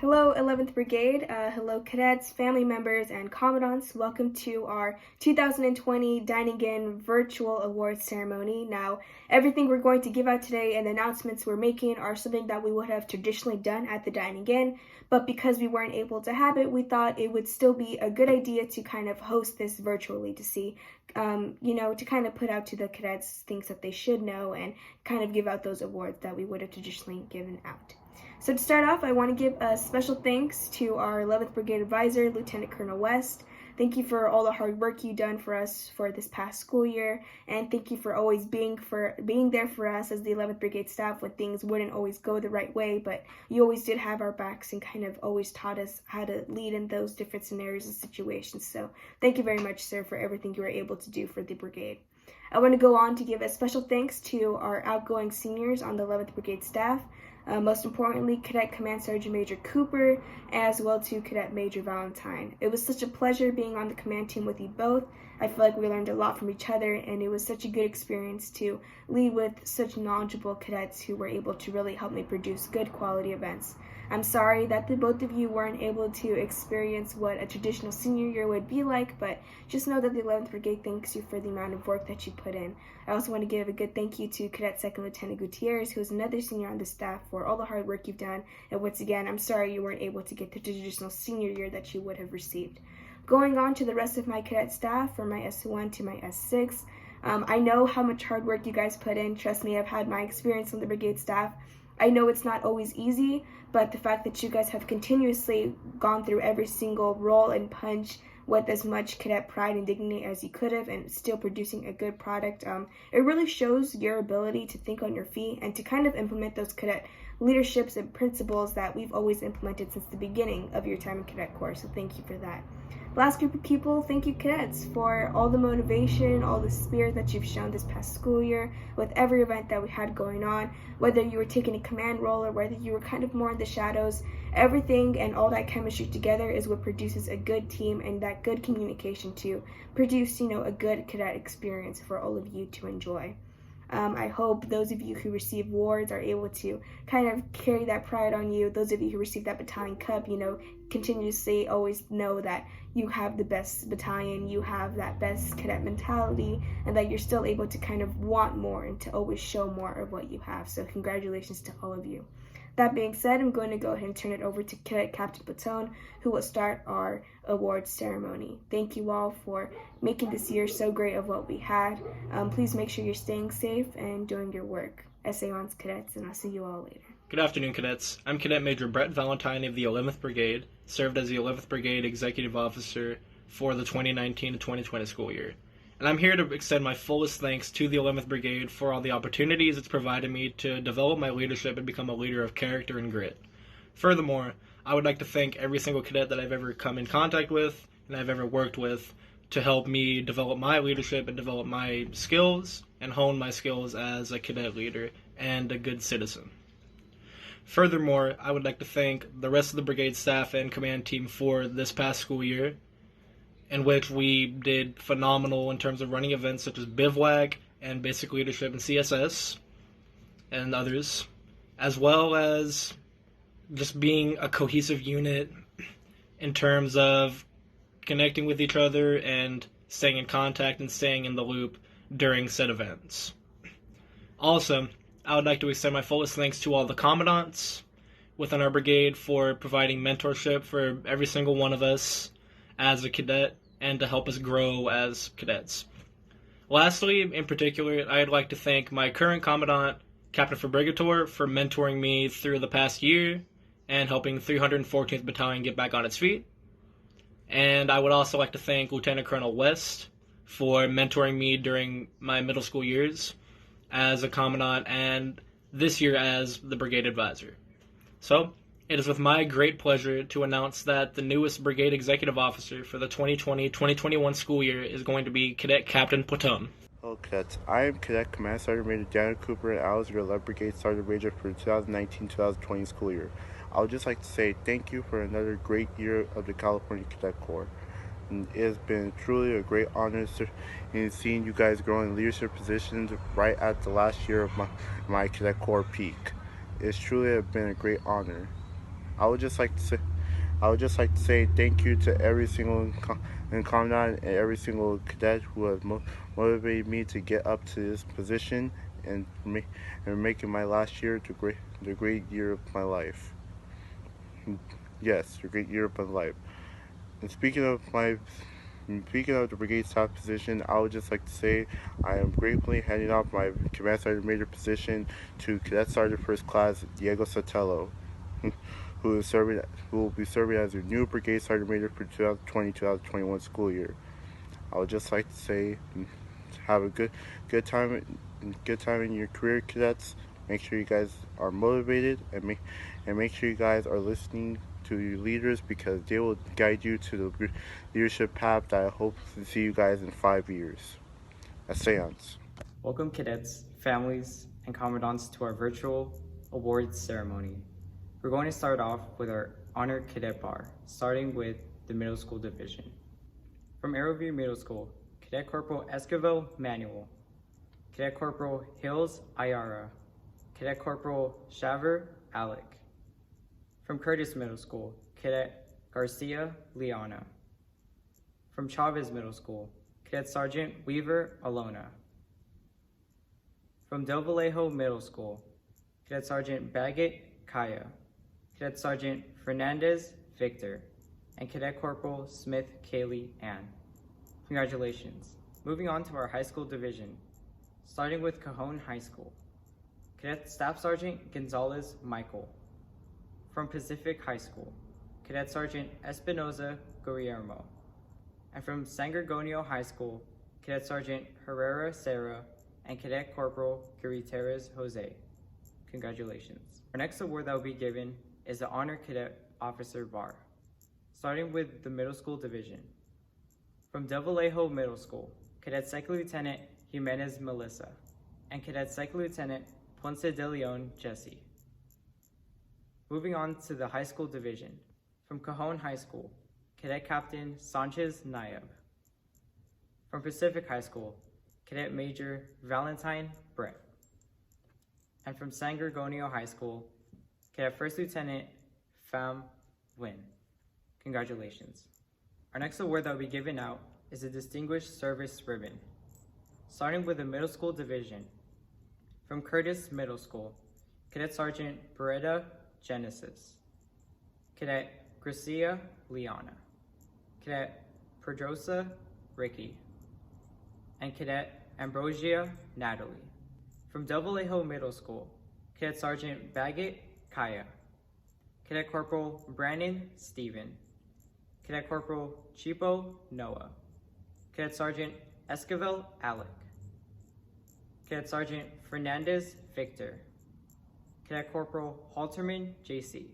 Hello, 11th Brigade. Hello, cadets, family members, and commandants. Welcome to our 2020 Dining In virtual awards ceremony. Now, everything we're going to give out today and the announcements we're making are something that we would have traditionally done at the Dining In, but because we weren't able to have it, we thought it would still be a good idea to kind of host this virtually to see, to kind of put out to the cadets things that they should know and kind of give out those awards that we would have traditionally given out. So to start off, I want to give a special thanks to our 11th Brigade Advisor, Lieutenant Colonel West. Thank you for all the hard work you've done for us for this past school year, and thank you for always being there for us as the 11th Brigade staff when things wouldn't always go the right way, but you always did have our backs and kind of always taught us how to lead in those different scenarios and situations. So thank you very much, sir, for everything you were able to do for the brigade. I want to go on to give a special thanks to our outgoing seniors on the 11th Brigade staff. Most importantly, Cadet Command Sergeant Major Cooper, as well to Cadet Major Valentine. It was such a pleasure being on the command team with you both. I feel like we learned a lot from each other, and it was such a good experience to lead with such knowledgeable cadets who were able to really help me produce good quality events. I'm sorry that the both of you weren't able to experience what a traditional senior year would be like, but just know that the 11th Brigade thanks you for the amount of work that you put in. I also want to give a good thank you to Cadet Second Lieutenant Gutierrez, who is another senior on the staff, for all the hard work you've done, and once again, I'm sorry you weren't able to get the traditional senior year that you would have received. Going on to the rest of my cadet staff, from my S1 to my S6, I know how much hard work you guys put in. Trust me, I've had my experience on the brigade staff. I know it's not always easy, but the fact that you guys have continuously gone through every single roll and punch with as much cadet pride and dignity as you could have and still producing a good product, it really shows your ability to think on your feet and to kind of implement those cadet leaderships and principles that we've always implemented since the beginning of your time in Cadet Corps, so thank you for that. Last group of people, thank you cadets for all the motivation, all the spirit that you've shown this past school year with every event that we had going on, whether you were taking a command role or whether you were kind of more in the shadows. Everything and all that chemistry together is what produces a good team and that good communication to produce, a good cadet experience for all of you to enjoy. I hope those of you who receive awards are able to kind of carry that pride on you. Those of you who receive that battalion cup, continuously always know that you have the best battalion, you have that best cadet mentality, and that you're still able to kind of want more and to always show more of what you have. So congratulations to all of you. That being said, I'm going to go ahead and turn it over to Cadet Captain Platone, who will start our awards ceremony. Thank you all for making this year so great of what we had. Please make sure you're staying safe and doing your work. Essay on cadets, and I'll see you all later. Good afternoon, cadets. I'm Cadet Major Brett Valentine of the 11th Brigade, served as the 11th Brigade Executive Officer for the 2019 to 2020 school year. And I'm here to extend my fullest thanks to the 11th Brigade for all the opportunities it's provided me to develop my leadership and become a leader of character and grit. Furthermore, I would like to thank every single cadet that I've ever come in contact with and I've ever worked with to help me develop my leadership and develop my skills and hone my skills as a cadet leader and a good citizen. Furthermore, I would like to thank the rest of the brigade staff and command team for this past school year, in which we did phenomenal in terms of running events such as Bivouac and Basic Leadership and CSS and others, as well as just being a cohesive unit in terms of connecting with each other and staying in contact and staying in the loop during said events. Also, I would like to extend my fullest thanks to all the commandants within our brigade for providing mentorship for every single one of us as a cadet and to help us grow as cadets. Lastly, in particular, I'd like to thank my current commandant, Captain Fabrigator, for mentoring me through the past year and helping 314th Battalion get back on its feet. And I would also like to thank Lieutenant Colonel West for mentoring me during my middle school years as a commandant and this year as the brigade advisor. So, it is with my great pleasure to announce that the newest brigade executive officer for the 2020-2021 school year is going to be Cadet Captain Platone. Hello cadets, I am Cadet Command Sergeant Major Daniel Cooper, and I was your 11th Brigade Sergeant Major for the 2019-2020 school year. I would just like to say thank you for another great year of the California Cadet Corps. And it has been truly a great honor in seeing you guys grow in leadership positions right at the last year of my Cadet Corps peak. It's truly been a great honor. I would just like to say, thank you to every single commandant and every single cadet who has motivated me to get up to this position and making my last year the great year of my life. Yes, the great year of my life. And speaking of the brigade staff position, I would just like to say I am gratefully handing off my command sergeant major position to Cadet Sergeant First Class Diego Sotelo, who will be serving as your new brigade sergeant major for 2020-2021 school year. I would just like to say, have a good time in your career, cadets. Make sure you guys are motivated and make sure you guys are listening to your leaders because they will guide you to the leadership path that I hope to see you guys in 5 years. A seance. Welcome cadets, families, and commandants to our virtual awards ceremony. We're going to start off with our Honor Cadet Bar, starting with the middle school division. From Arrowview Middle School, Cadet Corporal Esquivel Manuel, Cadet Corporal Hills Ayara, Cadet Corporal Shaver Alec. From Curtis Middle School, Cadet Garcia Liana. From Chavez Middle School, Cadet Sergeant Weaver Alona. From Del Vallejo Middle School, Cadet Sergeant Baggett Kaya, Cadet Sergeant Fernandez Victor, and Cadet Corporal Smith Kaylee Ann. Congratulations. Moving on to our high school division, starting with Cajon High School, Cadet Staff Sergeant Gonzalez Michael. From Pacific High School, Cadet Sergeant Espinoza Guillermo. And from San Gorgonio High School, Cadet Sergeant Herrera Sarah and Cadet Corporal Gutierrez Jose. Congratulations. Our next award that will be given is the Honor Cadet Officer Bar, starting with the middle school division. From Del Vallejo Middle School, Cadet Second Lieutenant Jimenez Melissa and Cadet Second Lieutenant Ponce de Leon Jesse. Moving on to the high school division. From Cajon High School, Cadet Captain Sanchez Nayab. From Pacific High School, Cadet Major Valentine Brett. And from San Gorgonio High School, Cadet First Lieutenant Pham Nguyen. Congratulations. Our next award that will be given out is the Distinguished Service Ribbon, starting with the middle school division. From Curtis Middle School, Cadet Sergeant Beretta Genesis, Cadet Gracia Liana, Cadet Pedrosa Ricky, and Cadet Ambrosia Natalie. From Del Vallejo Middle School, Cadet Sergeant Baggett Kaya, Cadet Corporal Brandon Stephen, Cadet Corporal Chipo Noah, Cadet Sergeant Esquivel Alec, Cadet Sergeant Fernandez Victor, Cadet Corporal Halterman JC,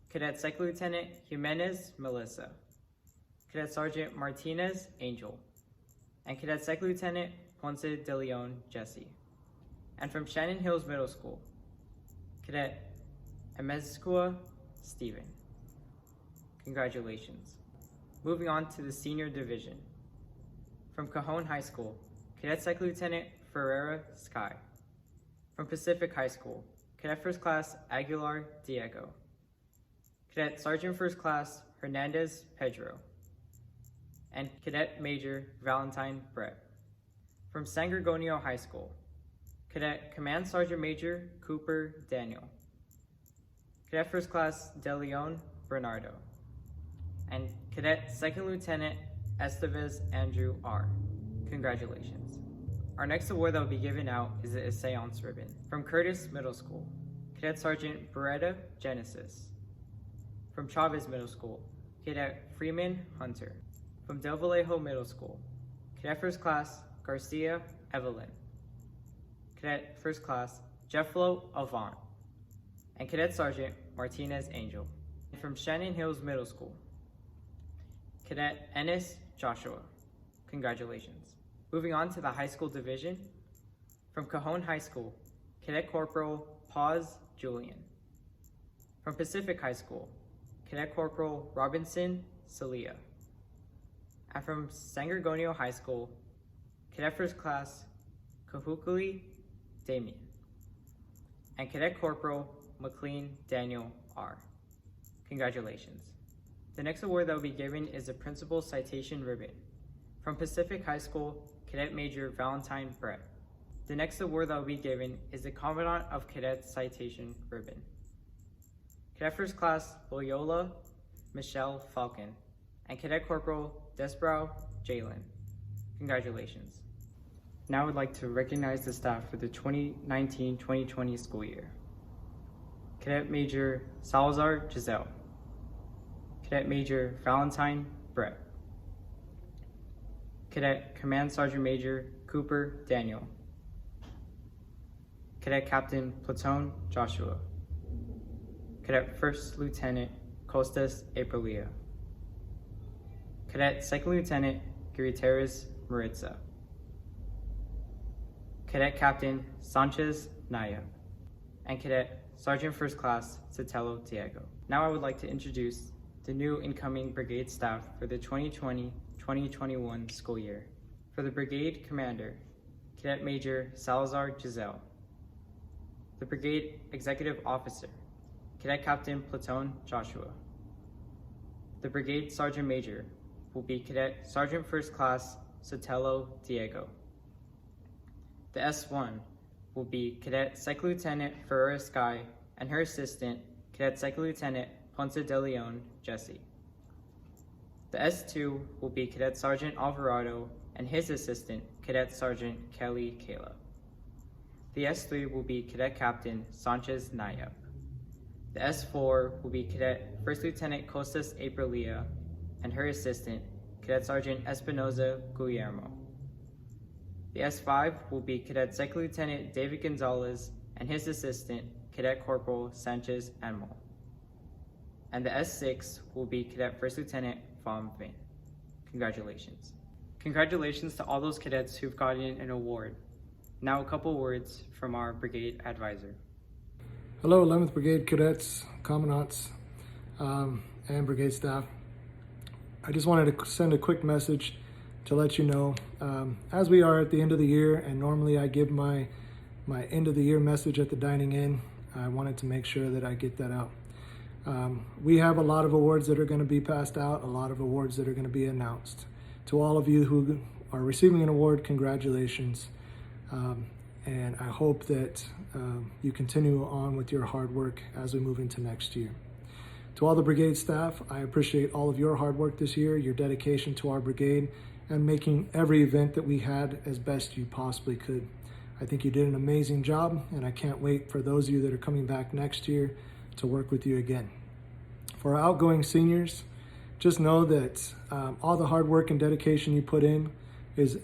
Cadet Second Lieutenant Jimenez Melissa, Cadet Sergeant Martinez Angel, and Cadet Second Lieutenant Ponce de Leon Jesse. And from Shannon Hills Middle School, Cadet Emezcua Stephen. Congratulations. Moving on to the senior division. From Cajon High School, Cadet Second Lieutenant Ferreira Sky. From Pacific High School, Cadet First Class Aguilar Diego. Cadet Sergeant First Class Hernandez Pedro. And Cadet Major Valentine Brett. From San Gorgonio High School, Cadet Command Sergeant Major Cooper Daniel. Cadet First Class De Leon Bernardo. And Cadet Second Lieutenant Estevez Andrew R. Congratulations. Our next award that will be given out is the Seance Ribbon. From Curtis Middle School, Cadet Sergeant Beretta Genesis. From Chavez Middle School, Cadet Freeman Hunter. From Del Vallejo Middle School, Cadet First Class Garcia Evelyn. Cadet First Class Jefflo Avant. And Cadet Sergeant Martinez Angel. And from Shannon Hills Middle School, Cadet Ennis Joshua. Congratulations. Moving on to the high school division. From Cajon High School, Cadet Corporal Paz Julian. From Pacific High School, Cadet Corporal Robinson Celia. And from San Gorgonio High School, Cadet First Class Kahukuli Damien. And Cadet Corporal McLean Daniel R. Congratulations. The next award that will be given is the Principal Citation Ribbon. From Pacific High School, Cadet Major Valentine Brett. The next award that will be given is the Commandant of Cadets Citation Ribbon. Cadet First Class Loyola Michelle Falcon and Cadet Corporal Desbrow Jalen. Congratulations. Now I would like to recognize the staff for the 2019-2020 school year. Cadet Major Salazar Giselle. Cadet Major Valentine Brett. Cadet Command Sergeant Major Cooper Daniel. Cadet Captain Platoon Joshua. Cadet First Lieutenant Costas Aprilia. Cadet Second Lieutenant Gutierrez Maritza. Cadet Captain Sanchez Naya. And Cadet Sergeant First Class Sotelo Diego. Now I would like to introduce the new incoming brigade staff for the 2020-2021 school year. For the brigade commander, Cadet Major Salazar Giselle. The brigade executive officer, Cadet Captain Platoon Joshua. The brigade sergeant major will be Cadet Sergeant First Class Sotelo Diego. The S1 will be Cadet Second Lieutenant Ferreira Sky and her assistant, Cadet Second Lieutenant Ponce de Leon Jesse. The S2 will be Cadet Sergeant Alvarado and his assistant, Cadet Sergeant Kelly Kayla. The S3 will be Cadet Captain Sanchez Nayab. The S4 will be Cadet First Lieutenant Costas Aprilia and her assistant, Cadet Sergeant Espinoza Guillermo. The S5 will be Cadet Second Lieutenant David Gonzalez and his assistant, Cadet Corporal Sanchez Anmol. And the S6 will be Cadet First Lieutenant Vom Vin. Congratulations. Congratulations to all those cadets who've gotten an award. Now a couple words from our brigade advisor. Hello, 11th Brigade cadets, commandants, and brigade staff. I just wanted to send a quick message to let you know, as we are at the end of the year, and normally I give my end of the year message at the dining in, I wanted to make sure that I get that out. We have a lot of awards that are going to be passed out, a lot of awards that are going to be announced. To all of you who are receiving an award, congratulations. And I hope that you continue on with your hard work as we move into next year. To all the brigade staff, I appreciate all of your hard work this year, your dedication to our brigade, and making every event that we had as best you possibly could. I think you did an amazing job, and I can't wait for those of you that are coming back next year to work with you again. For our outgoing seniors, just know that all the hard work and dedication you put in is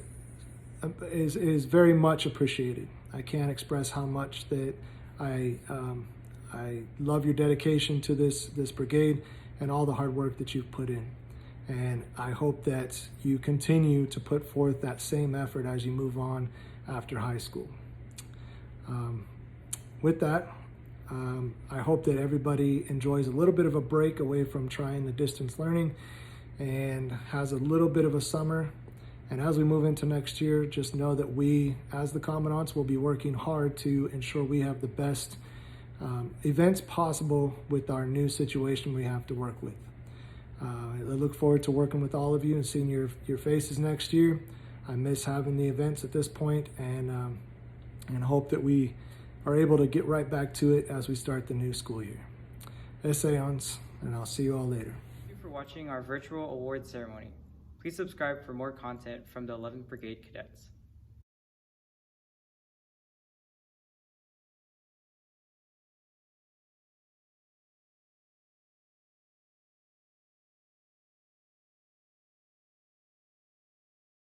very much appreciated. I can't express how much that I love your dedication to this brigade and all the hard work that you've put in. And I hope that you continue to put forth that same effort as you move on after high school. With that, I hope that everybody enjoys a little bit of a break away from trying the distance learning and has a little bit of a summer. And as we move into next year, just know that we, as the commandants, will be working hard to ensure we have the best events possible with our new situation we have to work with. I look forward to working with all of you and seeing your faces next year. I miss having the events at this point, and hope that we are able to get right back to it as we start the new school year. Essayons, and I'll see you all later. Thank you for watching our virtual award ceremony. Please subscribe for more content from the 11th Brigade Cadets.